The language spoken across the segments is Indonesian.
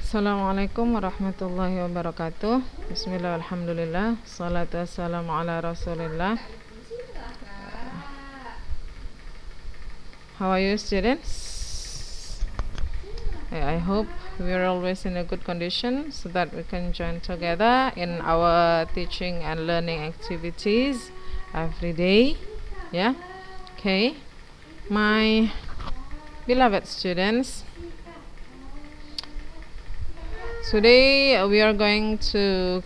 Assalamualaikum warahmatullahi wabarakatuh. Bismillah, alhamdulillah, salatu wassalamu ala rasulillah. How are you, students? I hope we are always in a good condition so that we can join together in our teaching and learning activities every day. Yeah. Okay. My beloved students, today we are going to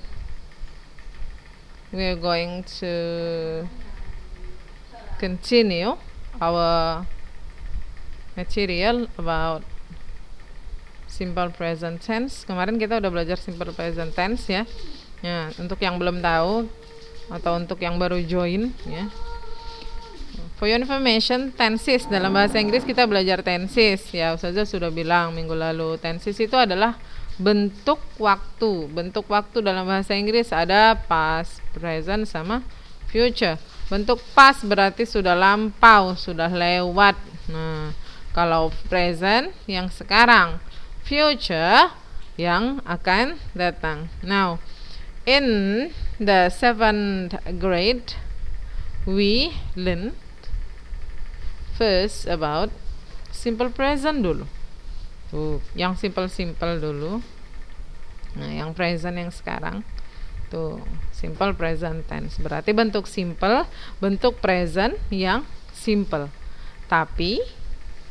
continue our material about simple present tense. Kemarin kita udah belajar simple present tense ya. Ya, untuk yang belum tahu atau untuk yang baru join ya. For your information, tenses dalam bahasa Inggris kita belajar tenses ya. Ustazah sudah bilang minggu lalu, tenses itu adalah bentuk waktu. Bentuk waktu dalam bahasa Inggris ada past, present sama future. Bentuk past berarti sudah lampau, sudah lewat. Nah, kalau present yang sekarang, future yang akan datang. Now, in the 7th grade we learn first about simple present dulu. Tuh, yang simple dulu. Nah, yang present yang sekarang. Tuh, simple present tense. Berarti bentuk simple, bentuk present yang simple. Tapi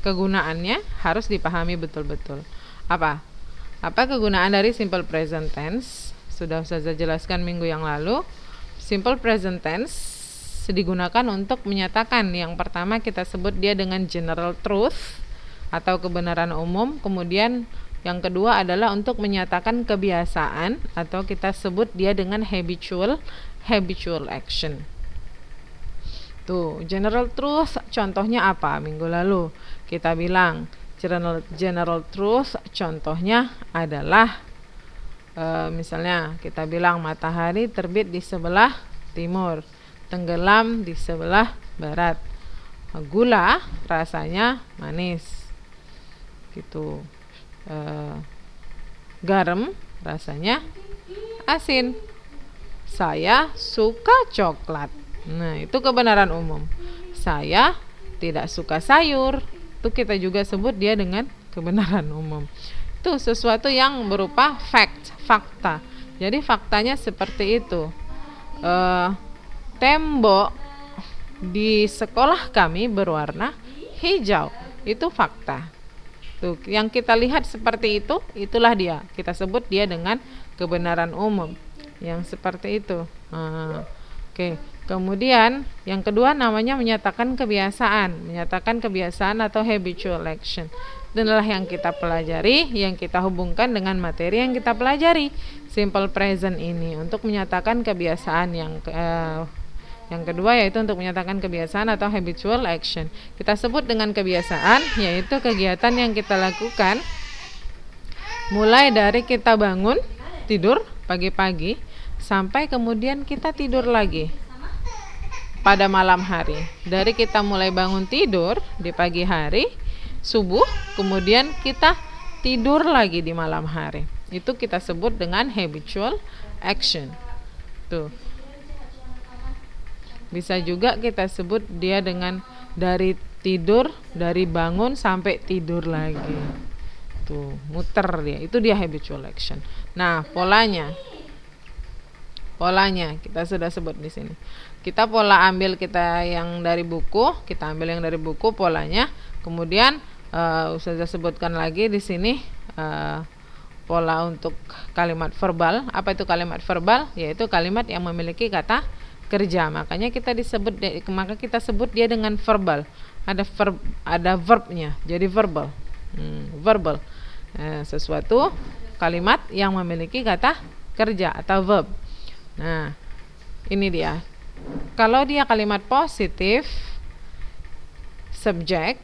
kegunaannya harus dipahami betul-betul. Apa kegunaan dari simple present tense? Sudah saya jelaskan minggu yang lalu. Simple present tense digunakan untuk menyatakan, yang pertama kita sebut dia dengan general truth atau kebenaran umum. Kemudian yang kedua adalah untuk menyatakan kebiasaan atau kita sebut dia dengan habitual action. Tuh, general truth contohnya apa? Minggu lalu kita bilang general truth contohnya adalah misalnya kita bilang matahari terbit di sebelah timur, tenggelam di sebelah barat. Gula rasanya manis gitu. Garam rasanya asin. Saya suka coklat. Nah, itu kebenaran umum. Saya tidak suka sayur. Itu kita juga sebut dia dengan kebenaran umum. Itu sesuatu yang berupa fakta. Jadi faktanya seperti itu. Tembok di sekolah kami berwarna hijau. Itu fakta. Tuh, yang kita lihat seperti itu, itulah dia. Kita sebut dia dengan kebenaran umum. Yang seperti itu. Oke. Kemudian yang kedua namanya menyatakan kebiasaan atau habitual action. Inilah yang kita pelajari, yang kita hubungkan dengan materi yang kita pelajari. Simple present ini untuk menyatakan kebiasaan yang kedua yaitu untuk menyatakan kebiasaan atau habitual action. Kita sebut dengan kebiasaan yaitu kegiatan yang kita lakukan mulai dari kita bangun tidur pagi-pagi sampai kemudian kita tidur lagi pada malam hari. Dari kita mulai bangun tidur di pagi hari, subuh, kemudian kita tidur lagi di malam hari. Itu kita sebut dengan habitual action. Tuh. Bisa juga kita sebut dia dengan dari tidur, dari bangun sampai tidur lagi. Tuh, muter dia. Itu dia habitual action. Nah, polanya kita sudah sebut di sini. Kita ambil yang dari buku, polanya. Kemudian saya sebutkan lagi di sini pola untuk kalimat verbal. Apa itu kalimat verbal? Yaitu kalimat yang memiliki kata kerja. Makanya kita sebut dia dengan verbal. Ada verbnya. Jadi verbal. Verbal. Sesuatu kalimat yang memiliki kata kerja atau verb. Nah, ini dia. Kalau dia kalimat positif, subjek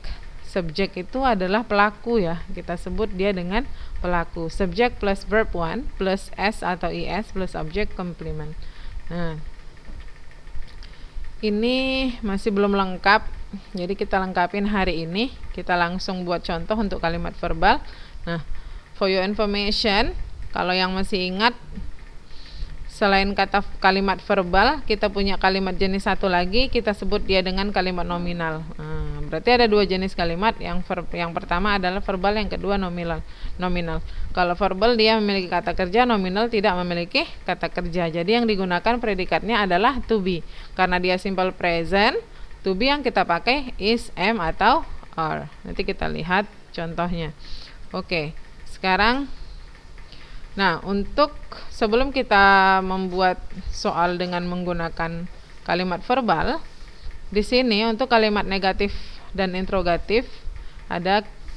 itu adalah pelaku ya. Kita sebut dia dengan pelaku. Subjek plus verb 1 plus s atau is plus object complement. Nah, ini masih belum lengkap. Jadi kita lengkapin hari ini. Kita langsung buat contoh untuk kalimat verbal. Nah, For your information, kalau yang masih ingat, selain kalimat verbal, kita punya kalimat jenis satu lagi, kita sebut dia dengan kalimat nominal. Berarti ada dua jenis kalimat, yang pertama adalah verbal, yang kedua nominal. Kalau verbal dia memiliki kata kerja, nominal tidak memiliki kata kerja. Jadi yang digunakan predikatnya adalah to be. Karena dia simple present, to be yang kita pakai is, am, atau are. Nanti kita lihat contohnya. Oke, sekarang untuk sebelum kita membuat soal dengan menggunakan kalimat verbal, di sini untuk kalimat negatif dan interrogatif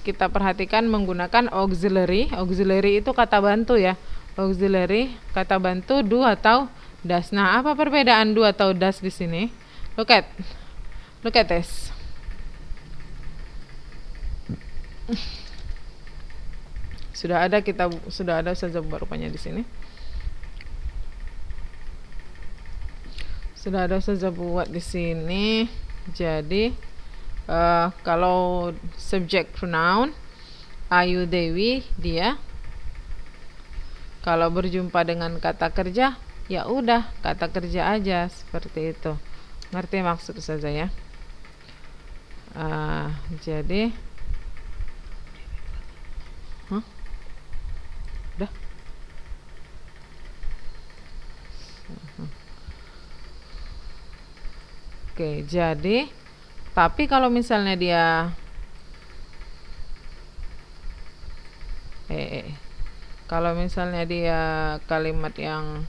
kita perhatikan menggunakan auxiliary. Auxiliary itu kata bantu ya. Auxiliary kata bantu do atau does. Nah, apa perbedaan do atau does di sini? Look at this. Sudah ada saja rupanya di sini. Sudah ada saja buat di sini. Jadi kalau subject pronoun Ayu, Dewi, dia. Kalau berjumpa dengan kata kerja, ya udah kata kerja aja seperti itu. Ngerti maksud saja ya. Jadi Oke, jadi tapi kalau misalnya dia kalau misalnya dia kalimat yang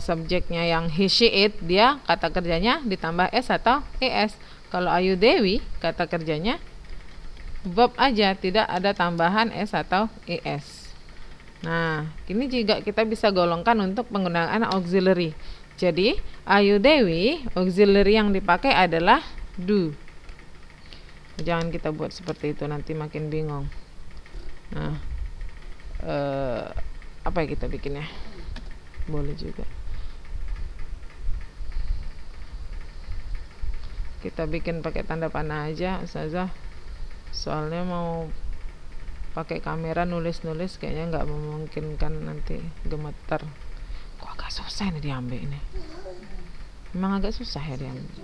subjeknya yang he, she, it, dia kata kerjanya ditambah s atau es. Kalau Ayu, Dewi kata kerjanya verb aja, tidak ada tambahan s atau es. Nah, ini juga kita bisa golongkan untuk penggunaan auxiliary. Jadi, Ayu, Dewi, auxiliary yang dipakai adalah do. Jangan kita buat seperti itu, nanti makin bingung. Nah, apa yang kita bikin ya? Boleh juga. Kita bikin pakai tanda panah aja, Ustazah. Soalnya mau pakai kamera nulis-nulis kayaknya nggak memungkinkan, nanti gemeter. Kok agak susah ini diambil ini. Memang agak susah ya diambil.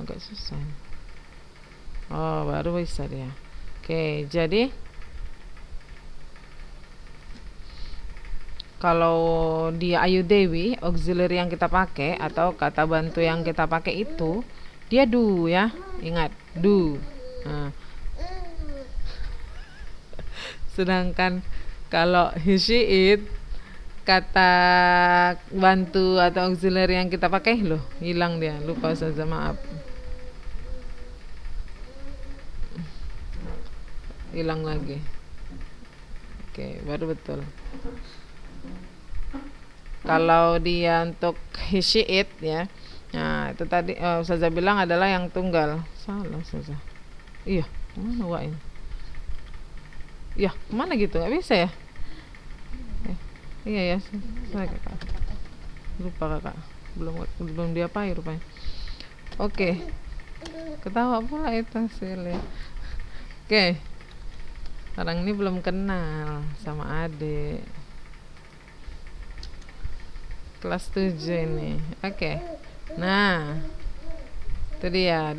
Agak susah. Oh, baru bisa dia. Oke, jadi kalau dia Ayu, Dewi, auxiliary yang kita pakai atau kata bantu yang kita pakai itu dia do ya. Ingat, do. Sedangkan kalau he, she, it, kata bantu atau auxiliary yang kita pakai hilang dia, lupa saja, maaf. Hilang lagi. Oke, baru betul. Kalau dia untuk he, she, it ya. Nah, itu tadi Ustazah bilang adalah yang tunggal. Salah Ustazah. Iya, mana wain? Ya, mana gitu? Nggak bisa ya? Iya ya, saya kakak. Lupa kakak. Belum diapain rupanya. Oke. Ketawa pula itu silih. Oke. Sekarang ini belum kenal sama adik. Kelas 7 ini. Oke. Nah, itu dia.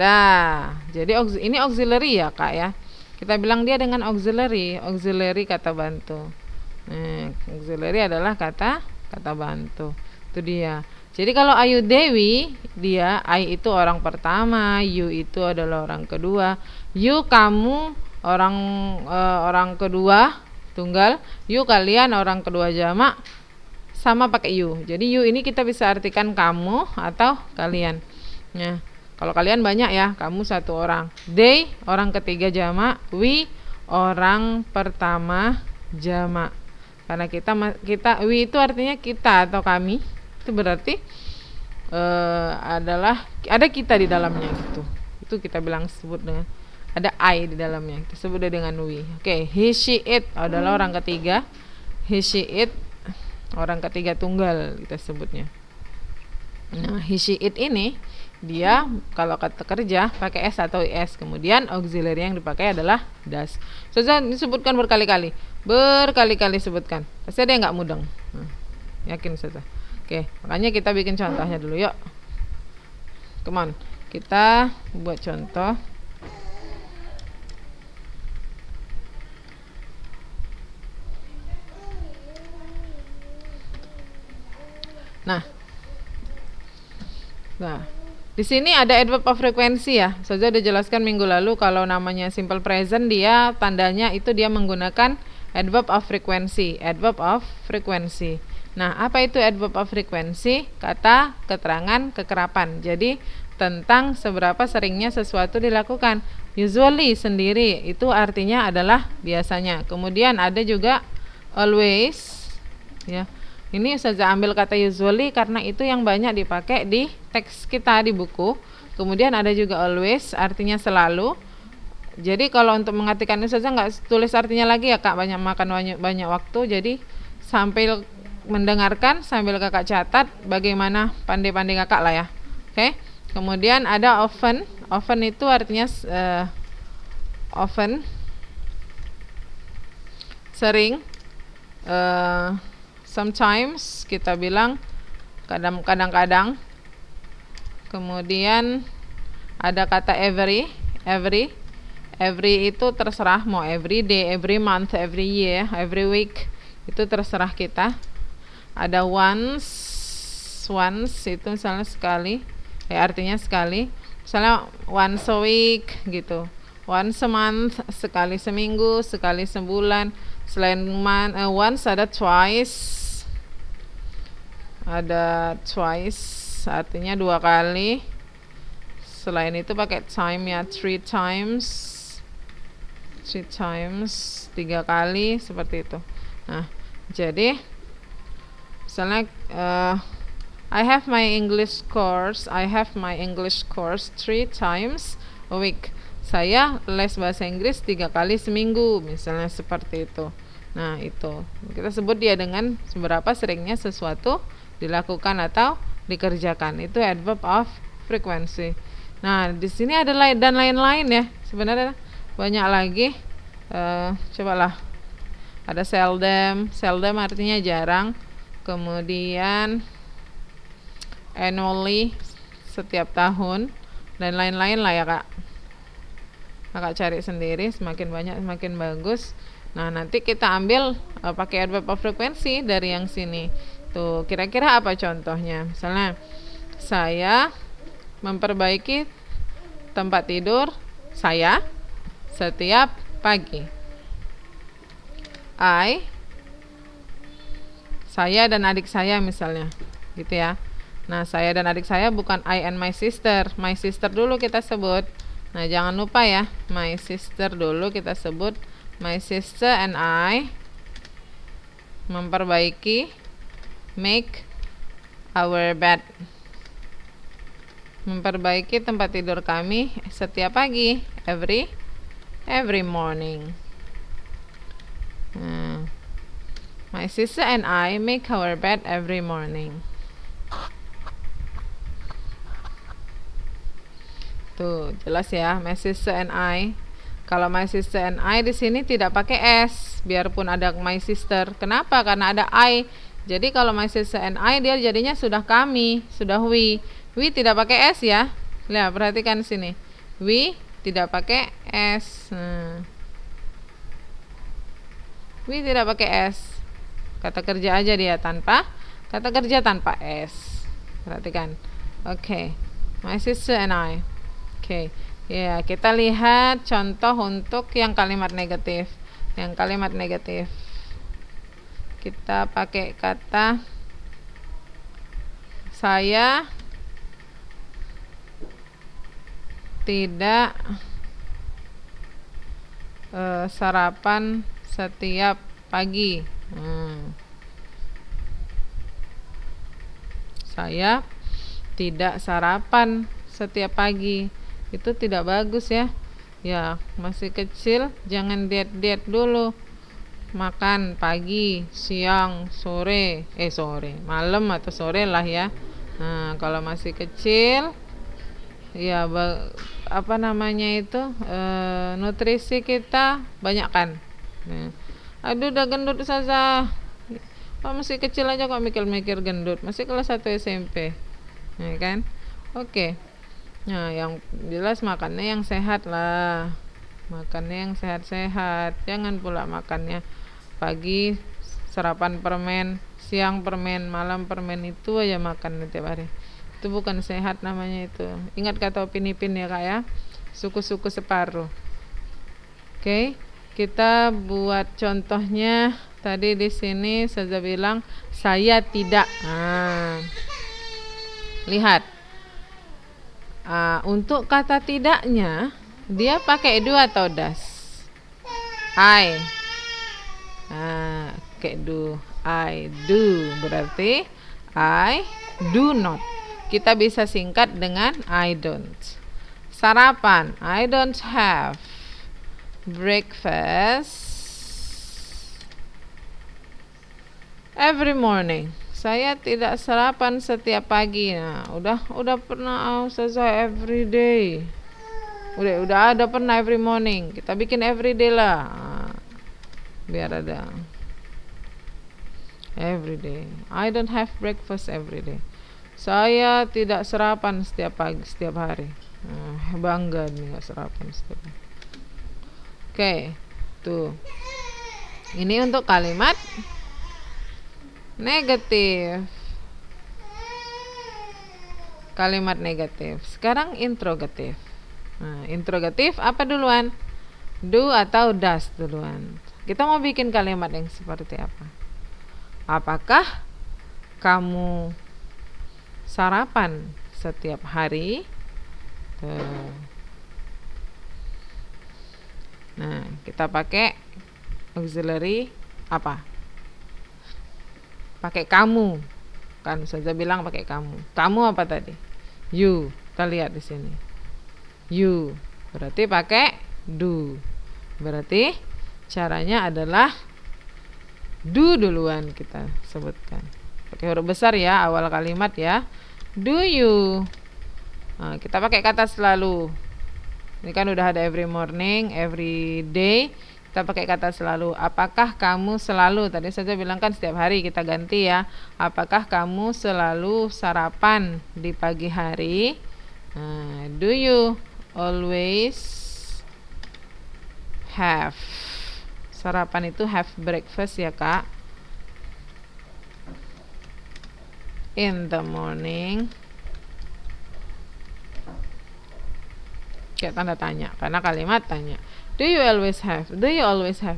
Jadi ini auxiliary ya kak ya. Kita bilang dia dengan auxiliary kata bantu. Auxiliary adalah kata bantu. Itu dia. Jadi kalau Ayu, Dewi, dia I itu orang pertama, you itu adalah orang kedua, you kamu orang kedua tunggal, you kalian orang kedua jamak, sama pakai you. Jadi you ini kita bisa artikan kamu atau kalian. Nah, kalau kalian banyak ya, kamu satu orang. They orang ketiga jamak, we orang pertama jamak. Karena kita we itu artinya kita atau kami. Itu berarti ada kita di dalamnya gitu. Itu kita sebut dengan ada I di dalamnya. Kita sebut dengan we. Oke, he, she, it adalah orang ketiga. He, she, it orang ketiga tunggal kita sebutnya. Nah, he, she, it ini dia kalau kata kerja pakai S atau IS. Kemudian auxiliary yang dipakai adalah does. Ustazah disebutkan berkali-kali sebutkan. Pasti ada yang nggak mudeng. Yakin Ustazah. Oke, makanya kita bikin contohnya dulu yuk. Come on, kita buat contoh. Nah, di sini ada adverb of frequency ya. Saya sudah jelaskan minggu lalu kalau namanya simple present dia tandanya itu dia menggunakan adverb of frequency. Adverb of frequency. Nah, apa itu adverb of frequency? Kata keterangan kekerapan. Jadi tentang seberapa seringnya sesuatu dilakukan. Usually sendiri itu artinya adalah biasanya. Kemudian ada juga always ya. Ini Ustazah ambil kata usually karena itu yang banyak dipakai di teks kita di buku. Kemudian ada juga always artinya selalu. Jadi kalau untuk mengartikan ini Ustazah nggak tulis artinya lagi ya Kak, banyak makan banyak waktu. Jadi sambil mendengarkan sambil Kakak catat bagaimana pandai-pandai Kakak lah ya. Oke. Kemudian ada often. Often itu artinya often sering. Sometimes kita bilang kadang-kadang. Kemudian ada kata every itu terserah mau every day, every month, every year, every week, itu terserah kita. Ada once itu misalnya sekali, artinya sekali, misalnya once a week gitu, once a month sekali seminggu, sekali sebulan. Selain once ada twice, artinya 2 kali. Selain itu pakai time ya, 3 times 3 kali seperti itu. Nah, jadi misalnya I have my English course 3 times a week. Saya les bahasa Inggris 3 kali seminggu, misalnya seperti itu. Nah, itu kita sebut dia dengan seberapa seringnya sesuatu dilakukan atau dikerjakan. Itu adverb of frequency. Nah, di sini ada dan lain-lain ya. Sebenarnya banyak lagi. Cobalah. Ada seldom artinya jarang. Kemudian annually setiap tahun dan lain-lain lah ya Kak. Kakak cari sendiri, semakin banyak semakin bagus. Nah, nanti kita ambil pakai adverb of frequency dari yang sini. Tuh, kira-kira apa contohnya? Misalnya, saya memperbaiki tempat tidur saya setiap pagi. Saya dan adik saya misalnya, gitu ya. Nah, saya dan adik saya bukan I and my sister. My sister dulu kita sebut. Nah, jangan lupa ya, my sister dulu kita sebut. My sister and I memperbaiki, make our bed. Memperbaiki tempat tidur kami setiap pagi, every morning. My sister and I make our bed every morning. Tuh, jelas ya, my sister and I. Kalau my sister and I di sini tidak pakai S, biarpun ada my sister. Kenapa? Karena ada I. Jadi kalau my sister and I dia jadinya sudah kami, sudah we. We tidak pakai S ya. Lihat, perhatikan sini. We tidak pakai S. We tidak pakai S. Kata kerja aja dia tanpa kata kerja tanpa S. Perhatikan. Oke. My sister and I. Oke, ya kita lihat contoh untuk yang kalimat negatif. Yang kalimat negatif, kita pakai kata saya tidak sarapan setiap pagi. Saya tidak sarapan setiap pagi. Itu tidak bagus ya. Ya, masih kecil jangan diet dulu. Makan pagi, siang, sore, malam atau sore lah ya. Nah, kalau masih kecil ya apa namanya itu, nutrisi kita banyak kan. Nah, aduh udah gendut saja. Oh, masih kecil aja kok mikir-mikir gendut, masih kelas 1 SMP, ya kan? Oke. Nah, yang jelas makannya yang sehat lah, makannya yang sehat-sehat, jangan pula makannya pagi sarapan permen, siang permen, malam permen, itu aja makan tiap hari. Itu bukan sehat namanya itu. Ingat kata Upin Ipin ya kak ya, suku-suku separuh. Oke, kita buat contohnya. Tadi di sini saya bilang saya tidak. Nah, lihat. Untuk kata tidaknya dia pakai do atau does? I. Pakai do. I do. Berarti I do not. Kita bisa singkat dengan I don't. Sarapan, I don't have breakfast every morning. Saya tidak sarapan setiap pagi. Nah, udah pernah saya every day. Udah ada pernah every morning. Kita bikin every day lah. Biar ada every day. I don't have breakfast every day. Saya tidak sarapan setiap pagi, setiap hari. Bangga nih nggak sarapan setiap hari. Oke, tuh. Ini untuk kalimat negatif. Kalimat negatif. Sekarang interrogatif. Interrogatif apa duluan? Do atau does duluan? Kita mau bikin kalimat yang seperti apa? Apakah kamu sarapan setiap hari? Nah, kita pakai auxiliary apa? Pakai kamu. Kan saja bilang pakai kamu. Kamu apa tadi? You. Kita lihat di sini. You. Berarti pakai do. Berarti caranya adalah do duluan kita sebutkan. Pakai huruf besar ya awal kalimat ya. Do you. Nah, kita pakai kata selalu. Ini kan udah ada every morning, every day. Kita pakai kata selalu. Apakah kamu selalu? Tadi saja bilang kan setiap hari, kita ganti ya. Apakah kamu selalu sarapan di pagi hari? Do you always have? Sarapan itu have breakfast ya kak. In the morning. Kayak tanda tanya, karena kalimat tanya. Do you always have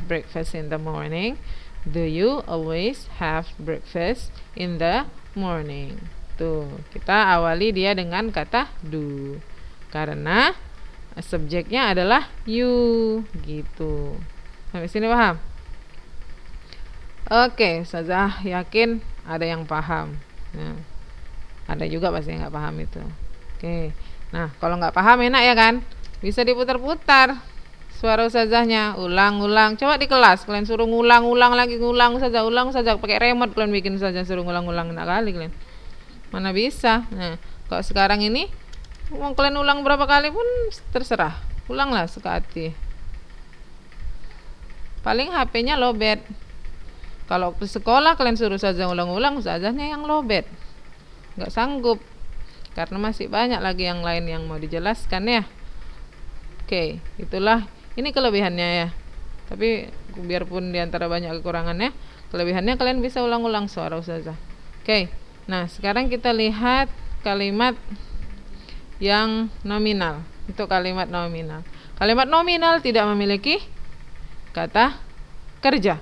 breakfast in the morning? Do you always have breakfast in the morning? Tuh, kita awali dia dengan kata do. Karena subjeknya adalah you, gitu. Sampai sini paham? Oke, saya yakin ada yang paham. Nah, ada juga pasti yang nggak paham itu. Oke. Nah, kalau nggak paham enak ya kan? Bisa diputar-putar suara ustazahnya, ulang-ulang. Coba di kelas kalian suruh ngulang-ulang lagi, ulang saja pakai remote kalian bikin saja suruh ngulang-ulang, enak kali kalian. Mana bisa. Nah, kalau sekarang ini mau kalian ulang berapa kali pun terserah. Ulanglah suka hati. Paling HP-nya lowbat. Kalau ke sekolah kalian suruh saja ulang-ulang, ustazahnya yang lowbat. Nggak sanggup. Karena masih banyak lagi yang lain yang mau dijelaskan ya. Oke, itulah ini kelebihannya ya. Tapi biarpun diantara banyak kekurangannya, kelebihannya kalian bisa ulang-ulang suara ustazah. Oke, nah sekarang kita lihat kalimat yang nominal. Untuk kalimat nominal. Kalimat nominal tidak memiliki kata kerja.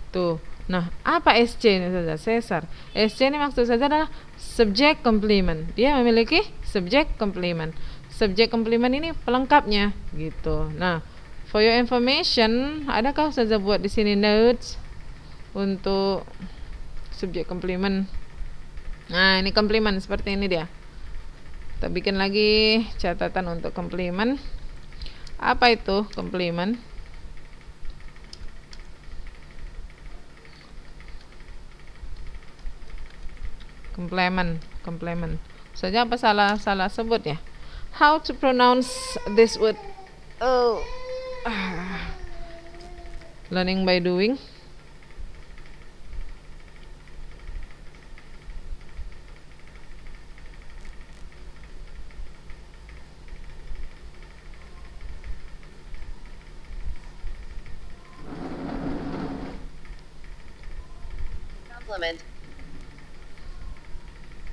Tuh. Nah, apa SC ini saja? Sesar. SC ini maksud saja adalah subject complement. Dia memiliki subject complement. Subject complement ini pelengkapnya gitu. Nah, for your information, adakah saja buat di sini notes untuk subject complement? Nah, ini complement seperti ini dia. Kita bikin lagi catatan untuk complement. Apa itu complement? Complement. Saja apa salah sebut ya? how to pronounce this word. Oh, learning by doing. Complement.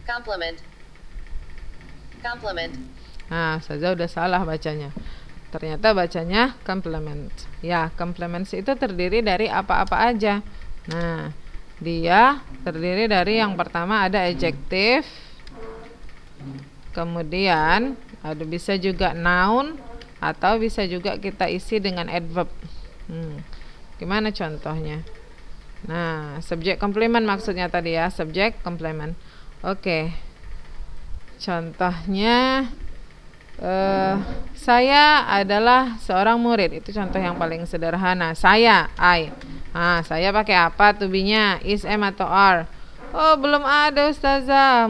Complement. Complement. Nah, Ustazah udah salah bacanya. Ternyata bacanya complement. Ya, complements itu terdiri dari apa-apa aja. Nah, dia terdiri dari yang pertama ada adjective, kemudian ada bisa juga noun, atau bisa juga kita isi dengan adverb. Gimana contohnya? Nah, subjek komplement maksudnya tadi ya, subjek komplement. Oke. Contohnya saya adalah seorang murid. Itu contoh yang paling sederhana. Saya, I. Saya pakai apa to be-nya? Is, am atau are? Oh, belum ada Ustazah.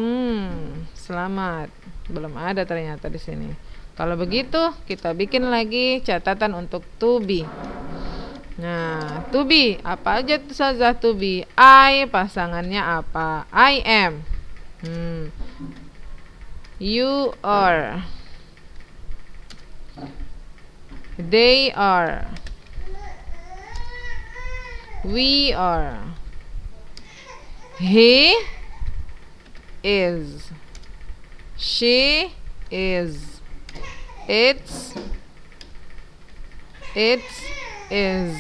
Selamat. Belum ada ternyata di sini. Kalau begitu, kita bikin lagi catatan untuk to be. Nah, to be, apa aja tuh Ustazah to be? I pasangannya apa? I am. You are. They are. We are. He is. She is. It is.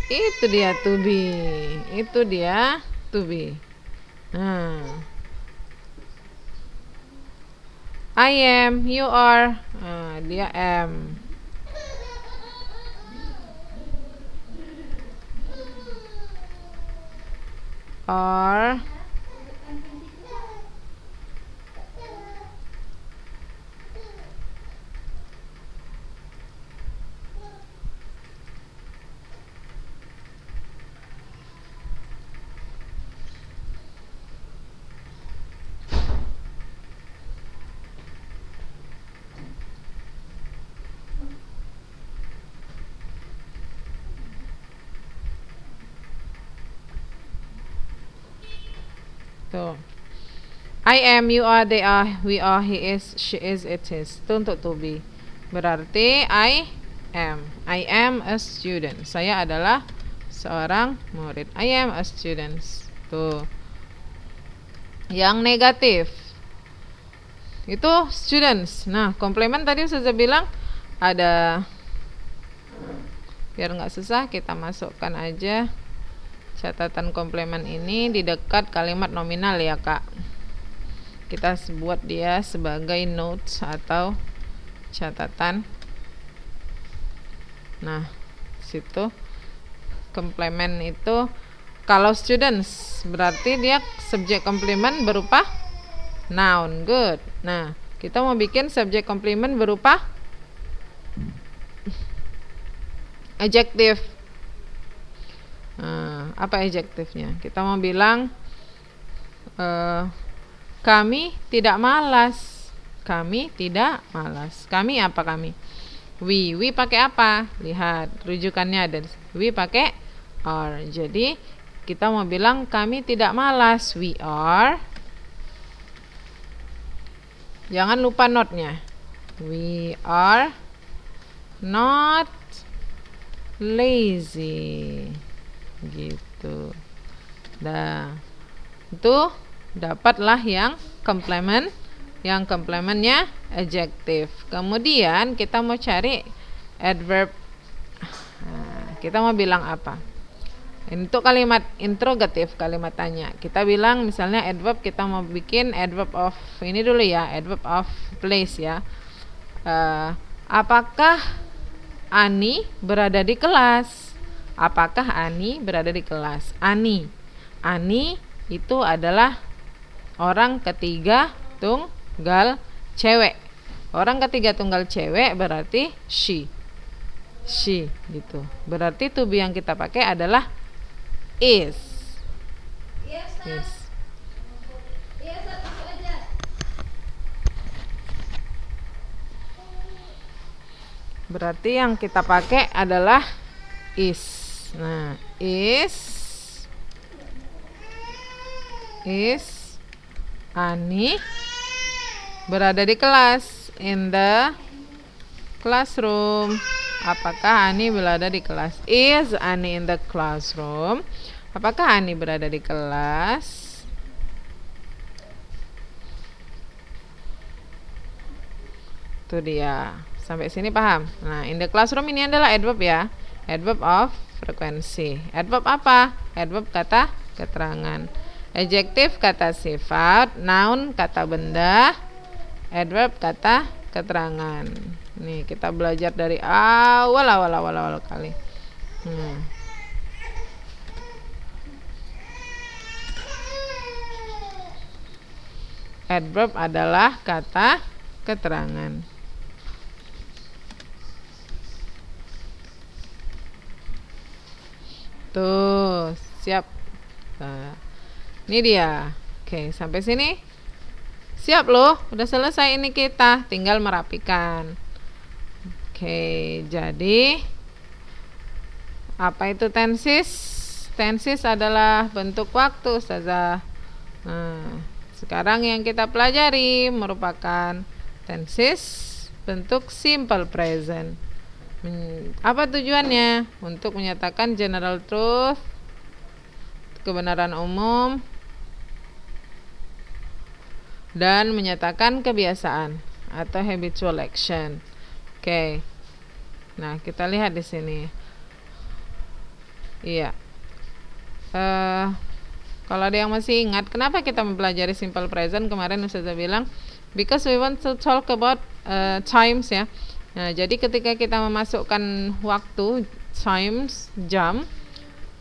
Itu dia to be. Itu dia to be. I am, you are, dia am. Are. Tuh. I am, you are, they are, we are, he is, she is, it is. Itu untuk to be. Berarti I am. I am a student. Saya adalah seorang murid. I am a student. Tuh. Yang negatif itu students. Nah, komplement tadi sudah bilang ada. Biar nggak susah, kita masukkan aja catatan komplement ini di dekat kalimat nominal ya Kak. Kita buat dia sebagai notes atau catatan. Nah, situ komplement itu kalau students berarti dia subjek komplement berupa noun. Good. Nah, kita mau bikin subjek komplement berupa adjective. Apa adjektifnya? Kita mau bilang kami tidak malas. Kami tidak malas. Kami apa kami? We pakai apa? Lihat rujukannya ada. We pakai are. Jadi kita mau bilang kami tidak malas. We are. Jangan lupa not-nya. We are not lazy. Gitu. Dah. Itu dapatlah yang complement. Yang complementnya adjective. Kemudian kita mau cari adverb. Kita mau bilang apa? Untuk kalimat interrogatif, kalimat tanya, kita bilang misalnya adverb, kita mau bikin adverb of ini dulu ya, adverb of place ya. Apakah Ani berada di kelas? Apakah Ani berada di kelas? Ani itu adalah orang ketiga tunggal cewek. Orang ketiga tunggal cewek berarti she gitu. Berarti to be yang kita pakai adalah is. Berarti yang kita pakai adalah is. Nah, is Ani berada di kelas, in the classroom. Apakah Ani berada di kelas? Is Ani in the classroom? Apakah Ani berada di kelas? Itu dia. Sampai sini paham? Nah, in the classroom ini adalah adverb ya. Adverb of frequency. Adverb apa? Adverb kata keterangan. Adjective kata sifat. Noun kata benda. Adverb kata keterangan. Nih, kita belajar dari awal kali. Adverb adalah kata keterangan. Tuh, siap. Nah, ini dia. Oke, sampai sini siap loh. Udah selesai ini kita. Tinggal merapikan. Oke, jadi apa itu tenses? Tenses adalah bentuk waktu, Ustazah. Nah, sekarang yang kita pelajari merupakan tenses bentuk simple present. Apa tujuannya? Untuk menyatakan general truth, kebenaran umum, dan menyatakan kebiasaan atau habitual action. Oke. Nah, kita lihat di sini. Iya. Kalau ada yang masih ingat, kenapa kita mempelajari simple present? Kemarin Ustazah bilang, because we want to talk about times ya. Nah, jadi ketika kita memasukkan waktu, times, jam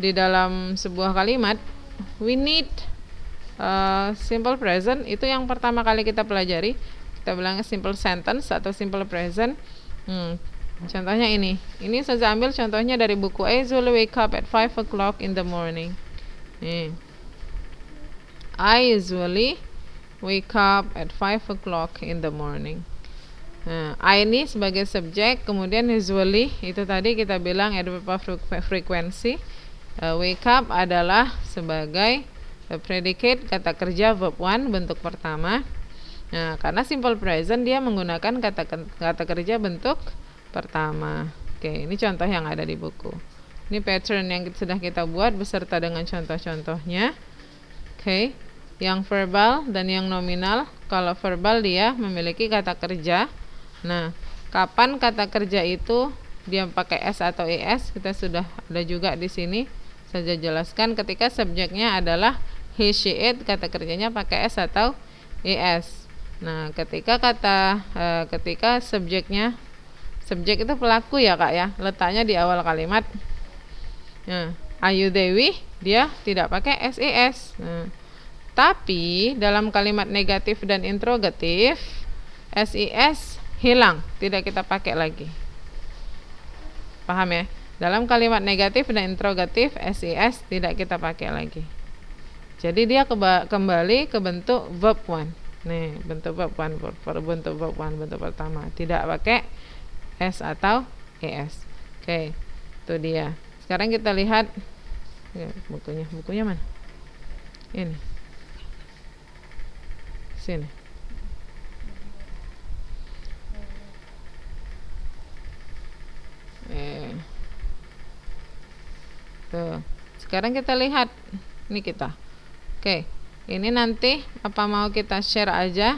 di dalam sebuah kalimat, we need simple present. Itu yang pertama kali kita pelajari. Kita bilangnya simple sentence atau simple present. Contohnya ini saya ambil contohnya dari buku I usually wake up at 5 o'clock in the morning. Nih, I usually wake up at 5 o'clock in the morning. Nah, I ini sebagai subjek, kemudian usually itu tadi kita bilang adverb of frequency. Wake up adalah sebagai predicate kata kerja verb 1 bentuk pertama. Nah, karena simple present dia menggunakan kata kerja bentuk pertama. Oke, ini contoh yang ada di buku. Ini pattern yang sudah kita buat beserta dengan contoh-contohnya. Oke, yang verbal dan yang nominal. Kalau verbal dia memiliki kata kerja. Nah, kapan kata kerja itu dia pakai s atau es? Kita sudah ada juga di sini. Saya jelaskan ketika subjeknya adalah he, she, it, kata kerjanya pakai s atau es. Nah, ketika subjek itu pelaku ya Kak ya, letaknya di awal kalimat. Nah, Ayu Dewi dia tidak pakai ses. Nah, tapi dalam kalimat negatif dan interrogatif ses hilang, tidak kita pakai lagi. Paham ya? Dalam kalimat negatif dan interrogatif ses tidak kita pakai lagi. Jadi dia kembali ke bentuk verb 1. Nih, bentuk verb 1, bentuk verb 1 bentuk pertama, tidak pakai s atau es. Oke, itu dia. Sekarang kita lihat ya, bukunya mana? Ini. Sini. Tuh. Sekarang kita lihat ini kita. Oke. Ini nanti apa mau kita share aja.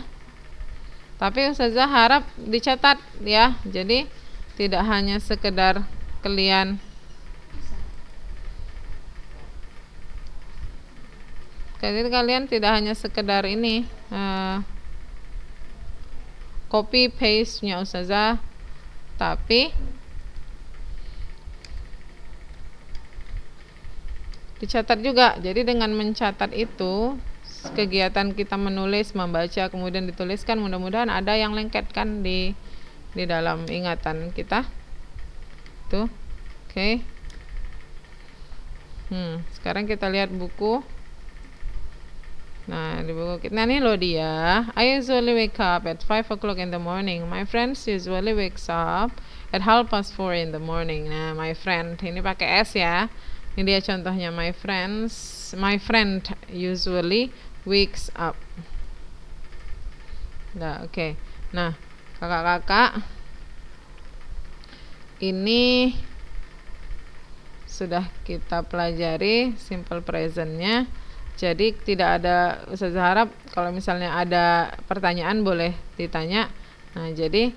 Tapi Ustazah harap dicatat ya. Jadi tidak hanya sekedar kalian tidak hanya sekedar ini copy paste-nya Ustazah, tapi dicatat juga. Jadi dengan mencatat itu kegiatan kita menulis, membaca, kemudian dituliskan, mudah-mudahan ada yang lengketkan di dalam ingatan kita. Tuh. Oke. Sekarang kita lihat buku. Nah, di buku kita nih loh dia. I usually wake up at 5 o'clock in the morning. My friends usually wakes up at 4:30 in the morning. Nah, my friend ini pakai S ya. Ini dia contohnya my friend usually wakes up. Nah, oke. Nah, kakak-kakak, ini sudah kita pelajari simple presentnya. Jadi tidak ada, Ustazah harap kalau misalnya ada pertanyaan boleh ditanya. Nah, jadi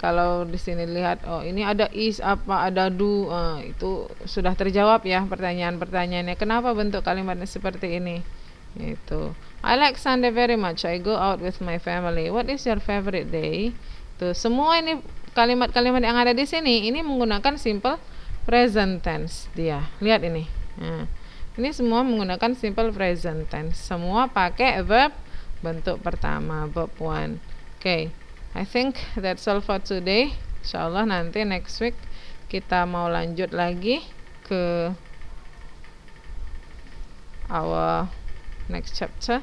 kalau di sini lihat, oh ini ada is apa, ada do, itu sudah terjawab ya pertanyaan-pertanyaannya. Kenapa bentuk kalimatnya seperti ini? Itu. I like Sunday very much. I go out with my family. What is your favorite day? Tuh, semua ini kalimat-kalimat yang ada di sini ini menggunakan simple present tense dia. Lihat ini. Nah, ini semua menggunakan simple present tense. Semua pakai verb bentuk pertama, verb one. Okay, I think that's all for today. Insyaallah nanti next week kita mau lanjut lagi ke our next chapter.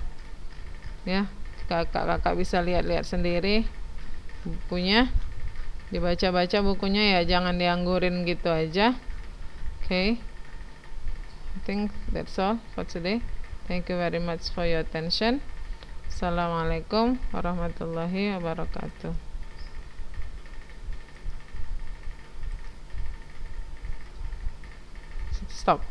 Ya, kakak-kakak bisa lihat-lihat sendiri bukunya. Dibaca-baca bukunya ya, jangan dianggurin gitu aja. Okay, I think that's all for today. Thank you very much for your attention. Assalamualaikum warahmatullahi wabarakatuh. Stop.